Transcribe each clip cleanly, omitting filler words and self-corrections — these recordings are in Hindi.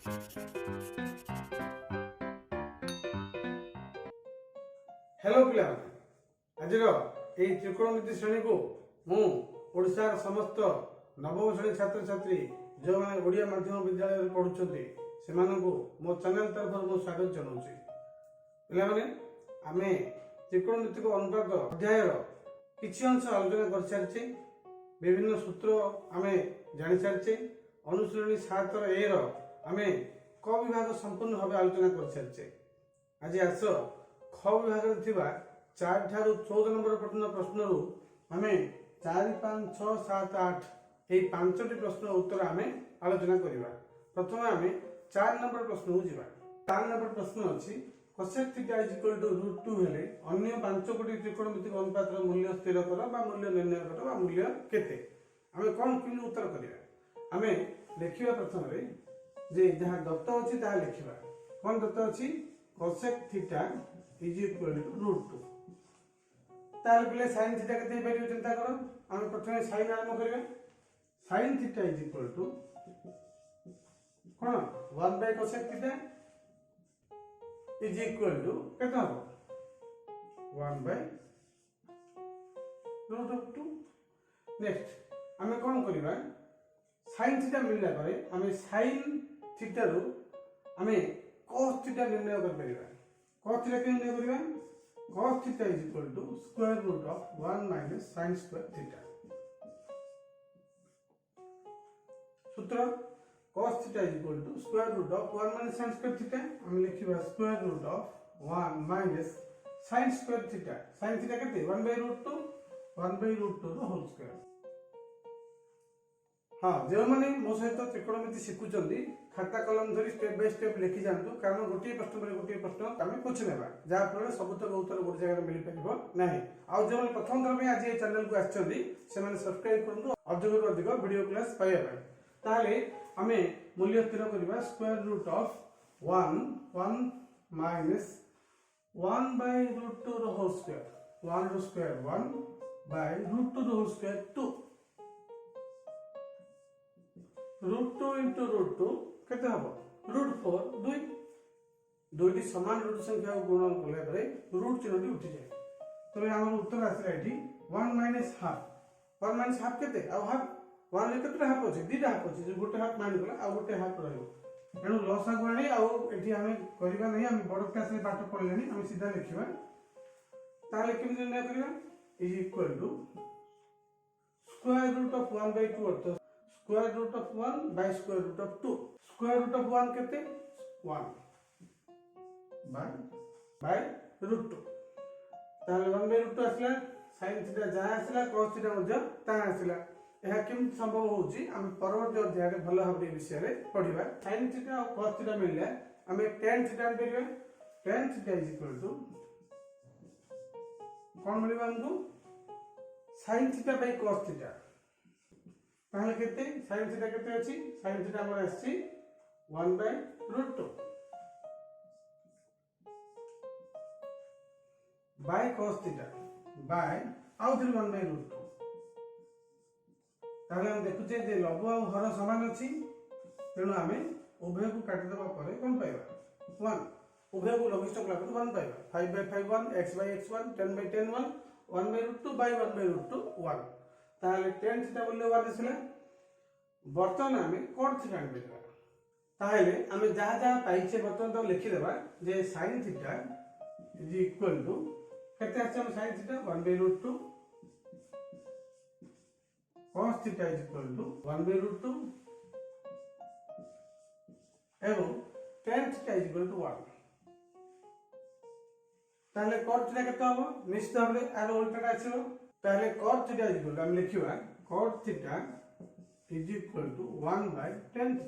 हेलो पिला आज त्रिकोणमिति श्रेणी को मुशार समस्त नवम श्रेणी छात्र छात्री जो मैंने ओडिया माध्यम विद्यालय पढ़ुंट से मो चैनल तरफ मु स्वागत जनाऊँगी। पिलाने आम त्रिकोणमितिक अनुपात अध्यायर किसी अंश आलोचना कर सारी विभिन्न सूत्र आम जानी सारी अनुश्रेणी 7 ए आम क विभाग संपूर्ण भाव आलोचना कर सारी। आज आस ख विभाग थिबा 4 ठारू 14 नंबर प्रश्न आम 4 5 6 7 8 ये 5टी प्रश्न उत्तर आम आलोचना करवा। प्रथम आम 4 नंबर प्रश्न को जीवा। 4 नंबर प्रश्न अच्छी cosec θ = √2 हेले अन्य 5 कोटी त्रिकोणमितिक अनुपात मूल्य स्थिर कर बा मूल्य निर्णय कर बा मूल्य केते आम कौन कि उत्तर करवा। आम लिखा प्रथम जे जहाँ दत्त अच्छी ता लिखा कौन दत्त अच्छी cosec θ = √2 ताल पिले sin θ केते पाइबो चिंता करो। आम प्रथम sin आरंभ करबा। sin θ = कोन 1/cosec θ केते हो 1/√2। नेक्स्ट आम कौन करबा sin θ मिलला परे आम sin θ रु आम cos θ निर्णय कर परिबा। cos θ के निर्णय करबा cos θ = √1 - sin square θ। सूत्र cos θ = √1 - sin square θ हम लिखिबा √1 - sin square θ। sin θ केते 1/√2 1/√2 रो होल स्क्वायर। हाँ जो मैंने मो सहित त्रिकोणमिति शिखुंट खाता कलम धरी स्टेप बाय स्टेप लिखी जातु कारण गोटे प्रश्न पर गोटे प्रश्न आम पूछी ना जहाँफल सबुतक उत्तर गोटे जगह मिल पार ना। आउ जो प्रथम थर आज ये चैनल को आसछन्ती सब्सक्राइब करूँ अधिक रू अधिक वीडियो क्लास पाइबा। ताले आम मूल्य स्थिर करवा √1 - 1/√2 रो होल स्क्वायर 1 रो स्क्वायर 1/√2 रो होल स्क्वायर 2 √2 × √2 केते हबो √4 2 दुईटी समान रूट संख्या को गुणन कले परे रूट चिन्हटी उठी जाए। तो हमर उत्तर आसला एठी 1 - हाफ 1 - हाफ केते आ हाफ 1 रे केते हाफ अछि दीटा हाफ अछि जे गोटे हाफ माइन गला आ गोटे हाफ रहयो एनु लसा गुणी आ एठी हमें करबा नहीं। हम बड़ क्लास रे पाठ पढलेनी हम सीधा लिखिबा ताले केम निर्णय करबा = √1/2 अर्थ √1/2 √1 केते 1 /√2 ताले 1/√2 आसला sin θ जहाँ आसला cos θ मध्य ता आसला। यह केम संभव होउची हम परवर्ती अध्याय रे भलो भाबरे विषय रे पढिबा। sin θ और cos θ मिलले हमें tan θ आन परिबा। tan θ कोन मिलबा हमको sin θ / cos θ ताले केते sin θ केते अछि sin θ हमर आछि 1/√2 बाय cos θ बाय आउ 1/√2। ताले हम देखुचे जे लघु और हर समान अछि तेनु आमे उभय को काटि देबा परे कोन पाइबा 1 उभय को लघिष्ठ कला पर 1 पाइबा 5/5 1 x/x 1 10/10 1 1/√2 / 1/√2 1 ताले tan θ मूल्य 1 आसला। बर्तमान आमे cos θ आन बेला ताले आमे जहा जहा पाइछे बर्तमान तो लिखि देबा जे sin θ = केते आछे हम sin θ 1/√2 cos θ = 1/√2 एवं tan θ = 1। ताले cos θ केते हो निश्चित भाबरे आर उल्टा आछो ताले cos θ = हम लिखिबा cos θ = 1/tan θ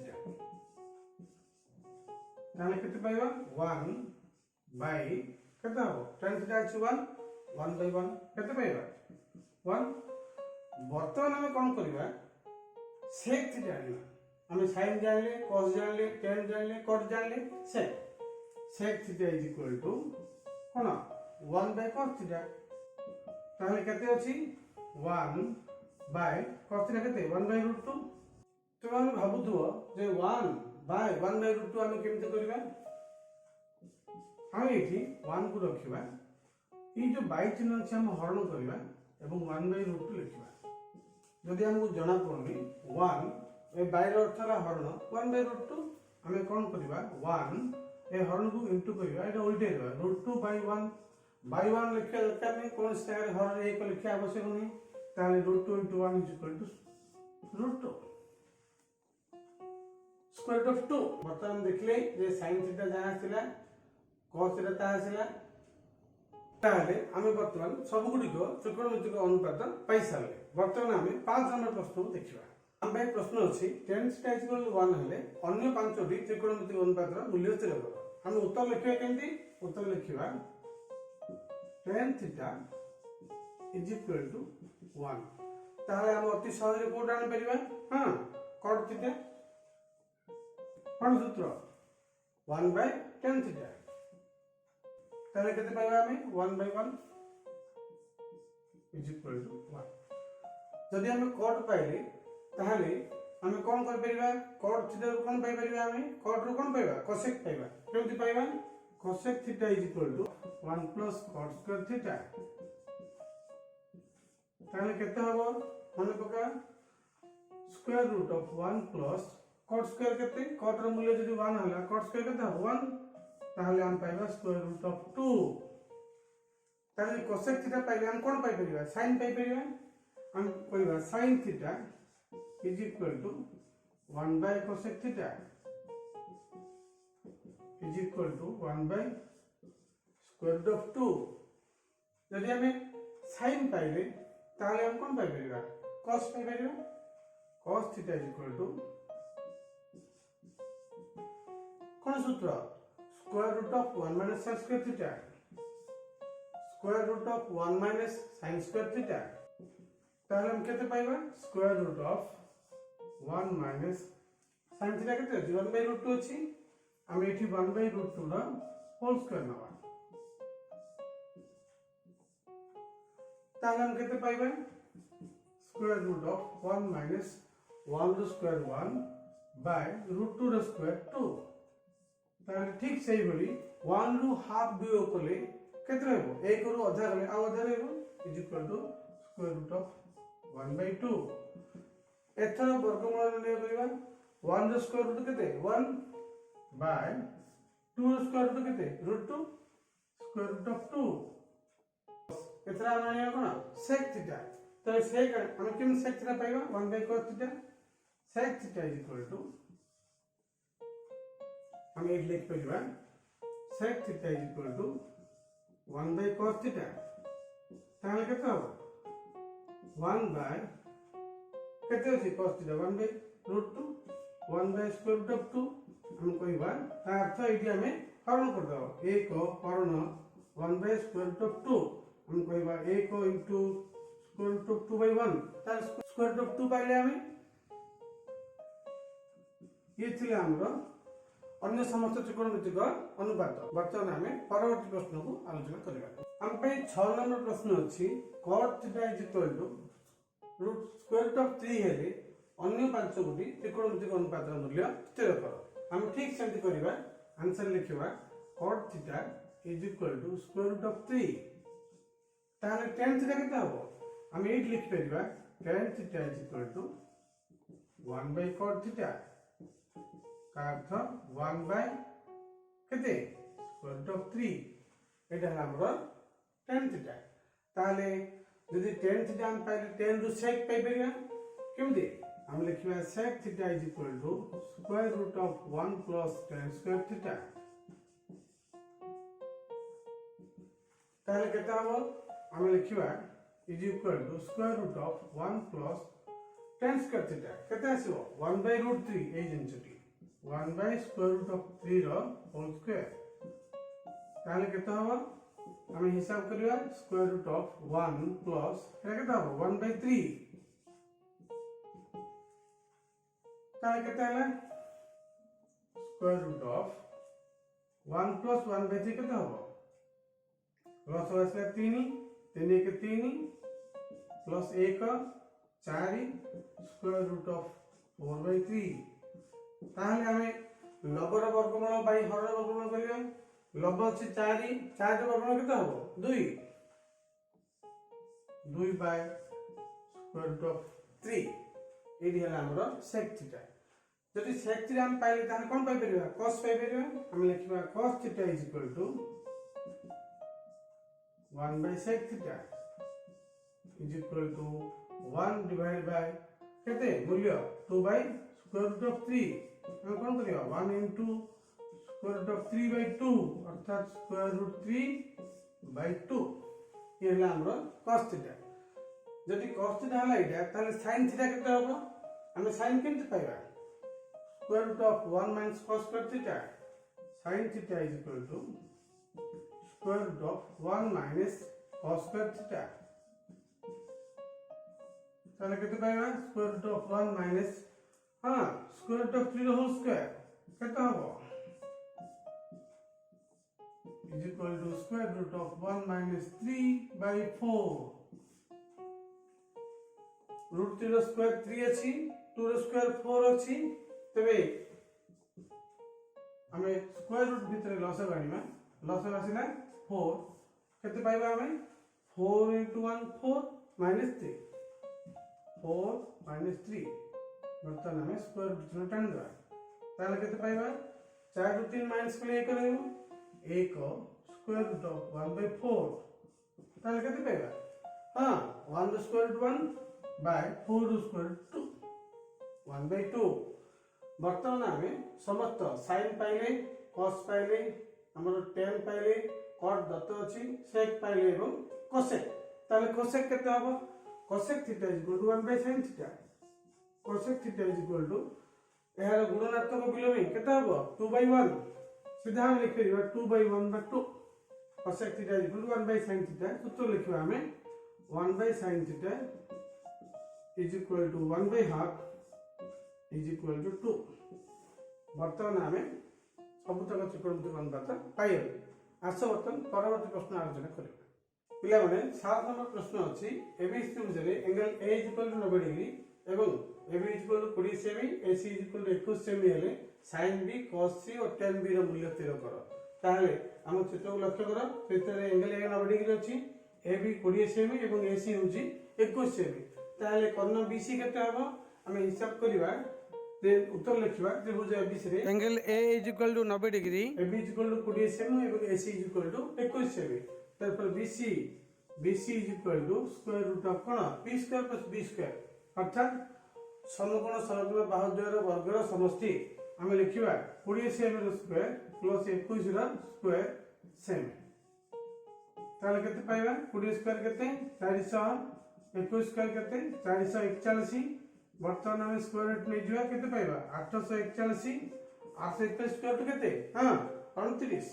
ताले केते पाइबा 1 केते हो tan θ अछि 1/1 केते पाइबा 1। बर्तमान हम कोन करबा sec θ जानिबा। हम sin जानले cos जानले tan जानले cot जानले sec θ = कोन 1/cos θ ताले केते अछि 1/cos θ केते 1/√2। तो हम भाबुथुओ जे 1 बाय 1/√2 आम केमती करवा हम ये 1 को रखा ये जो बाई चिन्ह अच्छे हम हरण करवा एवं 1/√2 लिखा जदि आमको जना पड़नी 1 ए बायर अर्थ है हरण 1/√2 आम कौन करवा 1 ए हरण को इंटू करवा ये उल्टे √2 बाय 1 लिखा दरकार नहीं कौन जगह हरण 1 लिखा आवश्यक नहीं ताले √2 × 1 √2 स्क्वायर रूट ऑफ 2 बर्तमान देखले जे sin थीटा जहाँ आसिला cos थीटा ता आसिला ताले आमे बर्तमान सब गुडी को त्रिकोणमितिक अनुपात पाई सारले बर्तमान आमे 5 नंबर प्रश्न को देखिबा हम भाई प्रश्न अछि tan θ 1 हेले अन्य पांचटी त्रिकोणमितिक अनुपात रा मूल्य स्थिर करो हम उत्तर लिखिबा केमती उत्तर लिखिबा tan θ 1 ताले हम अति सहज रे कोड आनि परिबा हां cot θ कौन सूत्र 1/tan θ ताले केते पाइबा हमें 1/1 1 जदि हमें cot पाइले ताहले हमें कौन कर परिबा cot θ रो कौन पाइ परिबा हमें cot रो कौन पाइबा cosec पाइबा केमति पाइबा cosec θ 1 + cot² θ ताले केते हबो मन पका square root of 1 + cot square केते cot रो मूल्य जदि 1 होला cot स्क्वायर केते 1 ताहले हम पाइबा स्क्वायर रूट ऑफ 2 ताहले cosec θ पाइबा हम कोन पाइ परिबा sin पाइ परिबा हम कहिबा sin θ = 1/cosec θ = 1/square root of 2 जदि हमें sin पाइले ताहले हम कोन पाइ परिबा cos पाइ परिबा cos θ = कौन सूत्र square root of 1 - sin square theta square root of 1 - sin square theta ताहले हम केते पाइबा square root of 1 - sin theta केते अछि 1/√2 अछि हम एठी 1/√2 रा होल स्क्वायर नबा ताहले हम केते पाइबा स्क्वायर रूट ऑफ 1 - 1 रो स्क्वायर 1 √2 रो स्क्वायर 2 ताले ठीक सही भली 1 रू हाफ दुयो कोले केते रहबो 1 रू आधा गले आ आधा रहबो स्क्वायर रूट ऑफ 1/2 एथर वर्गमूल ले करबा 1 रो स्क्वायर रूट केते 1 2 रो स्क्वायर रूट केते √2 स्क्वायर रूट ऑफ 2 एथर मानिया कोन sec θ तो sec हम किम sec θ पाइबा 1/cos θ sec θ हम एक लिख परिबा sec θ = 1/cos θ ताले केते हो 1 केते अछि cos θ 1/√2 1/square root of 2 हम कहिबा ता अर्थ एठी हमें हरण कर दो 1 हरण 1/square root of 2 हम कहिबा 1 * square root of 2/1 ता square root of 2 पाइले हमें ये थिले हमरो अन्य समस्त त्रिकोणमितिक अनुपात वर्तमान हमें परवर्ती प्रश्न को आलोचना करबा हम पे 6 नंबर प्रश्न अछि cot θ √√3 हेले अन्य पांच गोटी त्रिकोणमितिक अनुपात मूल्य स्थिर करो हम ठीक सेमति करबा आंसर लिखिबा cot θ = √3 ताले tan θ केते हबो हम एट लिख परिबा tan θ = 1/cot θ का अर्थ 1 केते स्क्वायर रूट ऑफ 3 एटा हमरो tan θ ताले यदि tan θ हम पाइले tan रू sec पाइ परिबा केमदि हम लिखिबा sec θ = square root of 1 + tan square θ ताले केते हबो हम लिखिबा = square root of 1 + tan square θ केते आसीबो 1/√3 ए जिंसटी 1/square root of 3 रो होल स्क्वायर ताले केते हबो हम हिसाब करिया स्क्वायर रूट ऑफ 1 प्लस केते हबो 1/3 ताले केते हला स्क्वायर रूट ऑफ 1 + 1/3 केते हबो लस होसला 3 3 1 3 प्लस 1 4 स्क्वायर रूट ऑफ 4/3 ताहले हमें लबर वर्गमूल बाई हर वर्गमूल करिया लब अछि 4 4 वर्गमूल केते हबो 2 2 by square root of 3 AD हला हमरो sec थीटा जदि sec थीटा हम पाइले ताने कोन पाइ परिबा cos पाइ परिबा हम लिखिबा cos थीटा is equal to 1 by sec theta is equal to 1 divided by केते मूल्य 2 by square root of 3 हम कोन करियो 1 into square root of 3 by 2 अर्थात square root 3 by 2 ये हला हमरो cos theta जदि cos theta हला इटा ताले sin theta केते होबो हम sin केते पाइबा square root of 1 minus cos square theta sin theta is equal to square root of 1 minus cos square theta ताले केते पाइबा square root of 1 minus square root of 3 whole square केते हबो is equal to square root of 1 minus 3 by 4 root 3 row square 3 अछि 2 रो स्क्वायर 4 अछि तबे हमें स्क्वायर रूट भितरे लसग आनिबा लसग आसिला 4 केते पाइबा हमें 4 into 1 4 minus 3 4 minus 3 बर्तन हमें स्क्वायर रूट न टान दवा ताले केते पाइबा 4 ରୁ 3 माइनस कले 1 रहइबो 1 स्क्वायर रूट ऑफ 1 by 4 ताले केते पाइबा 1 रो स्क्वायर रूट 1 by 4 रो स्क्वायर रूट 2 1 by 2 बर्तन हमें समस्त sin पाइले cos पाइले हमर tan पाइले cot दत्त अछि sec पाइले एवं cosec ताले cosec केते हबो cosec theta is equal to 1 by sin theta cosec theta is equal to एहार गुणनात्मक विलोमी केते हबो 2 by 1 सीधा हम लिख परिबा 2 by 1 by 2 cosec theta is equal to 1 by sin theta सूत्र लिखबा हमें 1 by sin theta is equal to 1 by half is equal to 2 वर्तमान हमें सबुतक त्रिकोणमितिक अनुपात पाइबे आस वर्तमान परवर्ती प्रश्न आलोचना करिबा पिला माने 7 नंबर प्रश्न अछि एबी त्रिभुज रे angle A is equal to 90 degree एवं एबी इज इक्वल टू 20 सेमी एसी इज इक्वल टू 21 सेमी हेले sin b cos c और tan b रो मूल्य स्थिर करो ताहले हम चित्र को लक्ष्य करो चित्र रे एंगल ए 90 डिग्री अछि एबी 20 सेमी एवं एसी होची 21 सेमी ताहले कर्ण बीसी केते हबो हम हिसाब करिबा उत्तर लिखिबा त्रिभुज एबीसी रे angle A is equal to 90 degree AB is equal to 20 सेमी एवं एसी इज इक्वल टू 21 सेमी तरपर BC is equal to square root of कोन p square plus b square अर्थात समकोण समद्विबाहु बाहुद्वयर वर्गर समष्टि हम लिखिबा 20 सेमी रो स्क्वायर प्लस 21 रो स्क्वायर सेमी ताले केते पाइबा 20 स्क्वायर केते 400 21 स्क्वायर केते 441 वर्तमान हम स्क्वायर रूट नै जुआ केते पाइबा 841 841 स्क्वायर रूट केते 29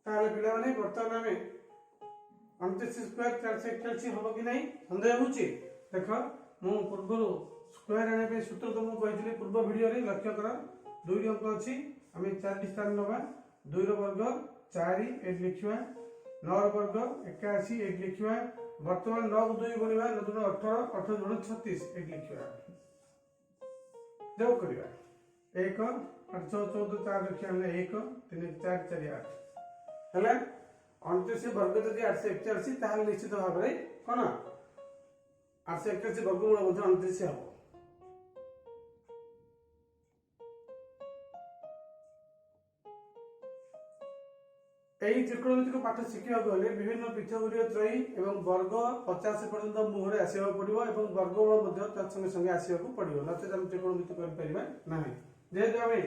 ताले पिला माने वर्तमान हमें 29 स्क्वायर 441 होबो कि नहीं संदेह होची देखो मु पूर्व स्क्वायर आने पे सूत्र तुमको कहितले पूर्व वीडियो रे लक्ष्य करा 2 अंक अछि हमें 4 स्थान नबा 2 रो वर्ग 4 8 लिखिबा 9 रो वर्ग 81 8 लिखिबा वर्तमान 9 को 2 गुणिबा 9 2 18 18 2 36 8 लिखिबा जो करिबा 1 8 14 4 लिखिया 1 3 4 4 8 हला 29 वर्ग जदि 881 ताहाल निश्चित भाव रे कोन 881 वर्गमूल मध्ये 29 हबो एही त्रिकोणमितिक पाठ शिखिबा गले विभिन्न पृथ्वी त्रयी एवं वर्ग 50 पर्यंत मुहरे आसीबा पड़िबो एवं वर्गमूल मध्ये त संगे संगे आसीबा पड़िबो नते हम त्रिकोणमिति कर परिबा नाही जेहेतु हमें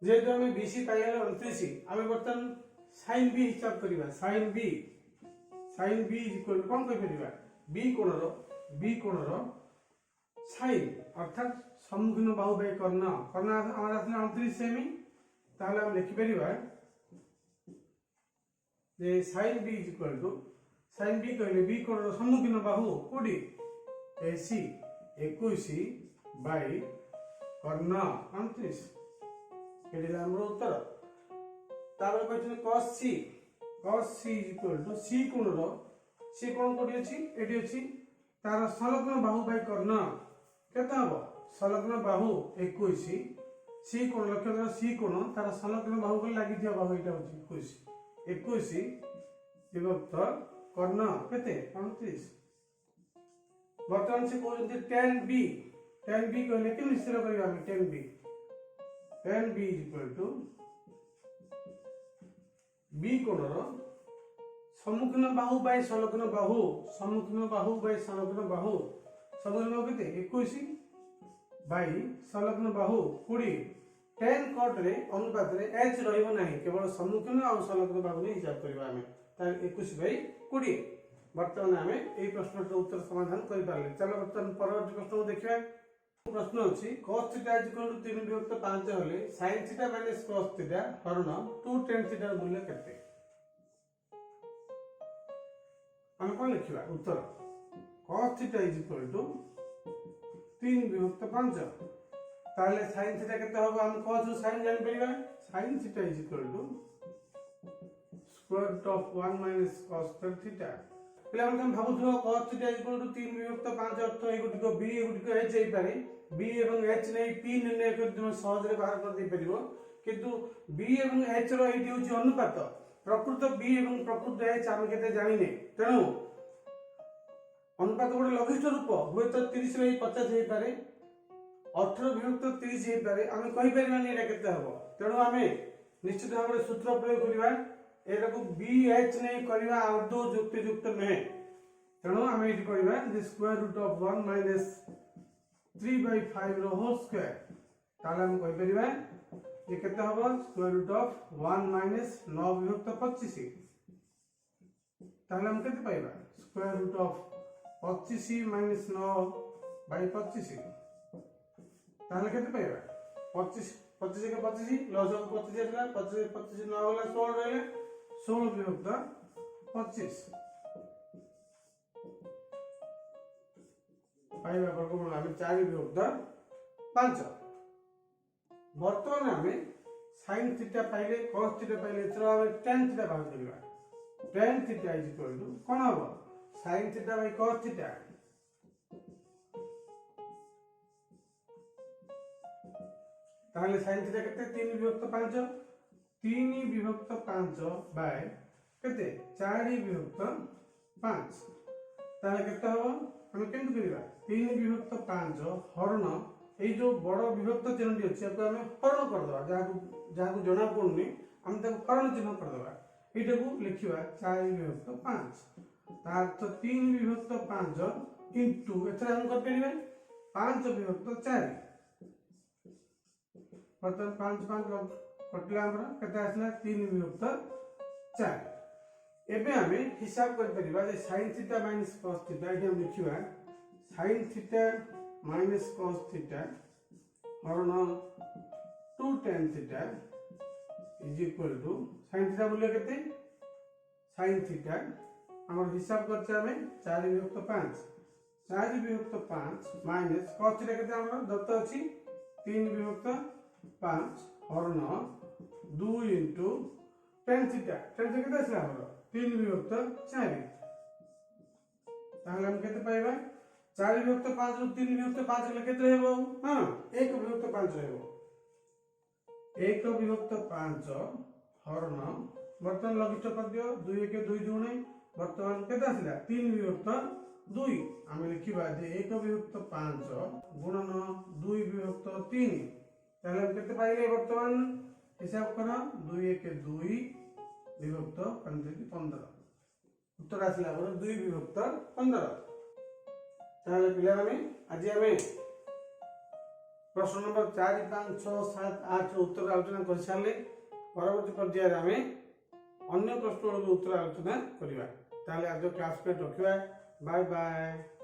जेहेतु हमें बीसी पाइले 29 हमें बर्तन sin b हिसाब करिबा sin b is equal to कोन कहि परिबा b कोण रो sin अर्थात सम्मुखीन बाहु बाय कर्ण हमर आसले 29 सेमी ताहले हम लिखि परिबा जे sin b is equal to sin b कहले b कोण रो सम्मुखीन बाहु कोडी AC 21 बाय कर्ण 29 एडिला हमर उत्तर तापर कहछन cos c cos c equal to c कोण रो c कोण कोठी अछि एठी अछि तार संलग्न बाहु बाय कर्ण केते हबो संलग्न बाहु 21 c कोण लक्ष्य करो c कोण तार संलग्न बाहु को लागि दिया बाहु एटा अछि 21 विभक्त कर्ण केते 29 वर्तमान से कहते tan b कहले कि निश्चय करिया हम tan b equal to b कोणर सम्मुखीन बाहु बाय संलग्न बाहु सम्मुखीन बाहु बाय संलग्न बाहु सम्मुखीन बाहु केते 21 बाय संलग्न बाहु 20 tan कट रे अनुपात रे h रहइबो नाही केवल सम्मुखीन और संलग्न बाहु ने हिसाब करबा हमें तार 21 बाय 20 वर्तमान हमें एई प्रश्न के उत्तर समाधान करि पारले चलो वर्तमान परवर्ती प्रश्न देखिबा प्रश्न अछि cos थीटा इक्वल टू 3 विभक्त 5 होले sin theta minus cos theta हरण 2 tan थीटा मूल्य केते हम कोन लिखिबा उत्तर cos थीटा इक्वल टू 3 विभक्त 5 ताले sin थीटा केते होबो हम cos sin जानि परिबा sin theta equal to square root of 1 minus cos theta पहले हम भाबुथो cos थीटा इक्वल टू 3 विभक्त 5 अर्थ ए गुटिको b ए गुटिको h हेइ पारे b एवं h नै p निर्णय कर तुम सहज रे बाहर कर दे परिबो किंतु b एवं h रो एटी होची अनुपात प्रकृत b एवं प्रकृत h हम केते जानिने तेनु अनुपात गोटे लघिष्ठ रूप हुए तो 30 रे 50 हेइ पारे 18 विभक्त 30 हेइ पारे हम कहि परिबानी एटा केते हबो तेनु हमें निश्चित भाबरे सूत्र प्रयोग करिबा एटा को bh नै करबा आदो युक्त नै तेनु हम एटी करबा the square root of 1 minus 3/5 रो होल स्क्वायर ताले हम कहि परिबा जे केते हबो स्क्वायर रूट ऑफ 1 माइनस 9 विभक्त 25 ताले हम केते पाइबा स्क्वायर रूट ऑफ 25 माइनस 9/25 ताले केते पाइबा 25 के 25 लॉस ऑफ 25 आला 25 9 होला 16 रहले 16 विभक्त 25 पाइबा वर्गमूल हमें 4 विभक्त 5 वर्तमान हमें sin थीटा पाइले cos थीटा पाइले चलो हमें tan थीटा बाहर करिबा tan थीटा इक्वल टू कोन हबो sin theta by cos theta ताले sin थीटा केते 3 विभक्त 5 3 विभक्त 5 बाय केते 4 विभक्त 5 ताले केते हबो हम केन करिबा 3 विभक्त 5 हरण ए जो बड़ विभक्त चिन्हटी अछि आपको हमें हरण कर दवा जहा को जणा पड़ुनी हम ताको हरण चिन्ह कर दवा एटा को लिखिबा 4 विभक्त 5 ता अर्थ 3 विभक्त 5 इनटू एथरा हम कर परिबा 5 विभक्त 4 मतलब 5 5 कटला हमरा केते आसला 3 विभक्त 4 एबे हमें हिसाब कर परिबा जे sin theta minus cos theta एठी हम लिखिबा sin theta minus cos theta हरण 2 tan theta is equal to sin theta मूल्य केते sin थीटा हमर हिसाब करछे हमें 4 विभक्त 5 4 विभक्त 5 माइनस cos थीटा केते हमर दत्त अछि 3 विभक्त 5 हरण 2 इनटू tan थीटा केते आसला हमर 3 विभक्त 4 ताहले हम केते पाइबा 4 विभक्त 5 रो 3 विभक्त 5 ले केते हेबो हां 1 विभक्त 5 हेबो 1 विभक्त 5 हरण वर्तमान लघिष्ठ कर दियो 2 1 2 2 वर्तमान केते आसिला 3 विभक्त 2 हम लिखिबा जे 1 विभक्त 5 गुणन 2 विभक्त 3 ताहले हम केते पाइले वर्तमान हिसाब करा 2 1 2 विभक्त 15 उत्तर आसला 2 विभक्त 15 ताले पिला माने आज हमें प्रश्न नंबर 4 5 6 7 8 उत्तर आलोचना कर सारले परवर्ती पर्याय रे हमें अन्य प्रश्न उत्तर आलोचना करिबा ताले आज क्लास पे रखिबा बाय बाय।